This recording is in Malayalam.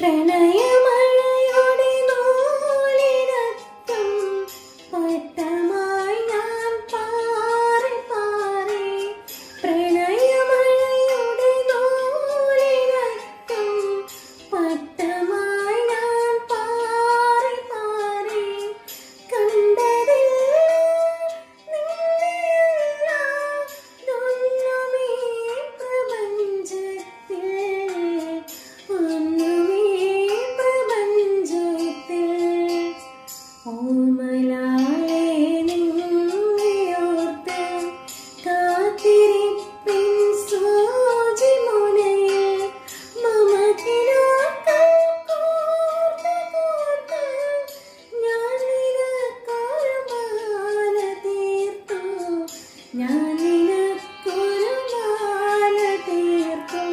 പ്രണയമഴയുടെ നൂലിനറ്റം പട്ടമായി ഞാൻ പാറി പാറി. പ്രണയമഴയുടെ നൂലിനറ്റം പട്ടമായി ഞാൻ പാറി പാറി. കണ്ടതില്ല നിന്നെയല്ലാതൊന്നുമീ പ്രപഞ്ചത്തിൽ, ഓമലാളെ നിന്നെയോർത്ത് കാത്തിരിപ്പിൻ സൂചിമുനയിൽ മമതിനാക്കൾ കോർത്ത് കോർത്ത് ഞാൻ നിനക്കൊരു മാല തീർത്തു, ഞാൻ നിനക്കൊരു മാല തീർത്തു.